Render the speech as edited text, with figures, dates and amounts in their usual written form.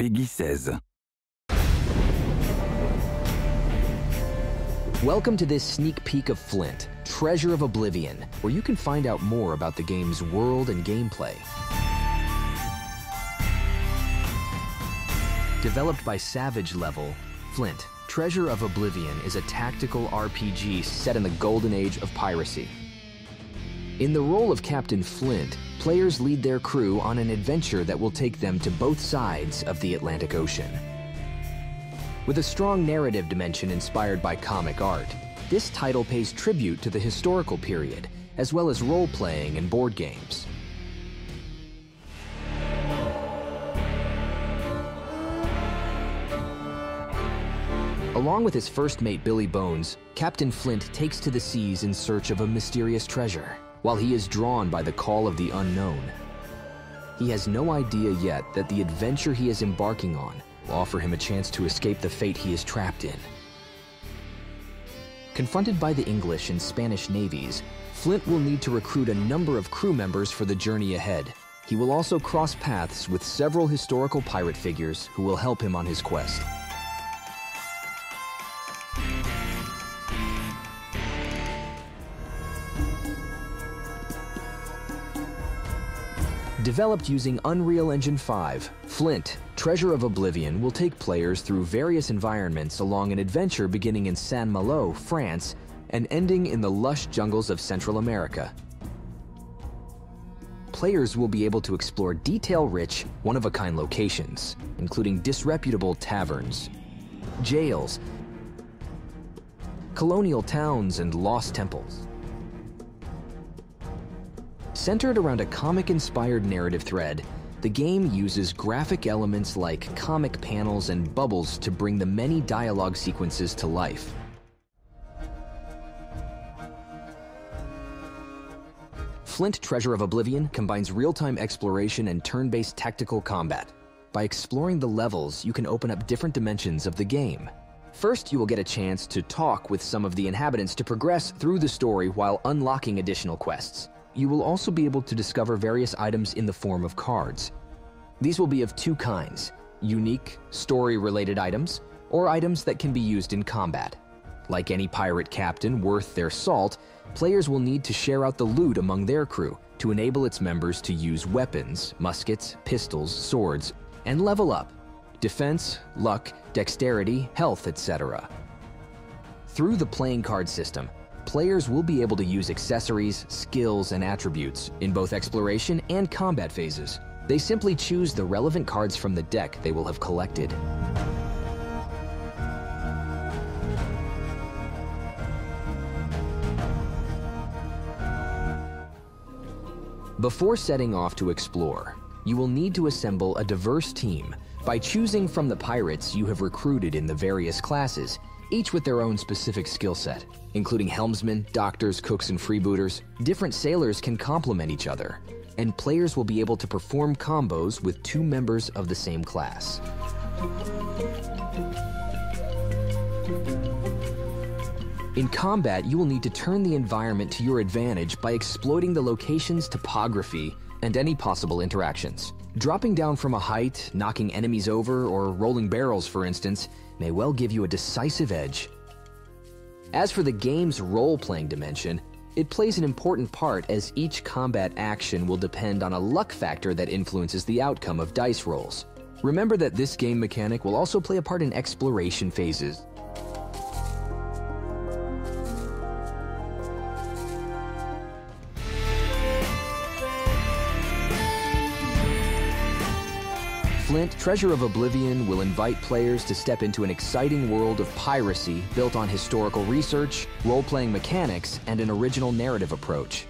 Peggy 16. Welcome to this sneak peek of Flint, Treasure of Oblivion, where you can find out more about the game's world and gameplay. Developed by Savage Level, Flint, Treasure of Oblivion is a tactical RPG set in the golden age of piracy. In the role of Captain Flint, players lead their crew on an adventure that will take them to both sides of the Atlantic Ocean. With a strong narrative dimension inspired by comic art, this title pays tribute to the historical period, as well as role-playing and board games. Along with his first mate Billy Bones, Captain Flint takes to the seas in search of a mysterious treasure, while he is drawn by the call of the unknown. He has no idea yet that the adventure he is embarking on will offer him a chance to escape the fate he is trapped in. Confronted by the English and Spanish navies, Flint will need to recruit a number of crew members for the journey ahead. He will also cross paths with several historical pirate figures who will help him on his quest. Developed using Unreal Engine 5, Flint, Treasure of Oblivion will take players through various environments along an adventure beginning in Saint-Malo, France, and ending in the lush jungles of Central America. Players will be able to explore detail-rich, one-of-a-kind locations, including disreputable taverns, jails, colonial towns, and lost temples. Centered around a comic-inspired narrative thread, the game uses graphic elements like comic panels and bubbles to bring the many dialogue sequences to life. Flint Treasure of Oblivion combines real-time exploration and turn-based tactical combat. By exploring the levels, you can open up different dimensions of the game. First, you will get a chance to talk with some of the inhabitants to progress through the story while unlocking additional quests. You will also be able to discover various items in the form of cards. These will be of two kinds: unique, story-related items, or items that can be used in combat. Like any pirate captain worth their salt, players will need to share out the loot among their crew to enable its members to use weapons, muskets, pistols, swords, and level up: defense, luck, dexterity, health, etc. Through the playing card system, players will be able to use accessories, skills, and attributes in both exploration and combat phases. They simply choose the relevant cards from the deck they will have collected. Before setting off to explore, you will need to assemble a diverse team by choosing from the pirates you have recruited in the various classes, each with their own specific skill set, including helmsmen, doctors, cooks, and freebooters. Different sailors can complement each other, and players will be able to perform combos with two members of the same class. In combat, you will need to turn the environment to your advantage by exploiting the location's topography and any possible interactions. Dropping down from a height, knocking enemies over, or rolling barrels, for instance, may well give you a decisive edge. As for the game's role-playing dimension, it plays an important part as each combat action will depend on a luck factor that influences the outcome of dice rolls. Remember that this game mechanic will also play a part in exploration phases. Flint, Treasure of Oblivion will invite players to step into an exciting world of piracy built on historical research, role-playing mechanics, and an original narrative approach.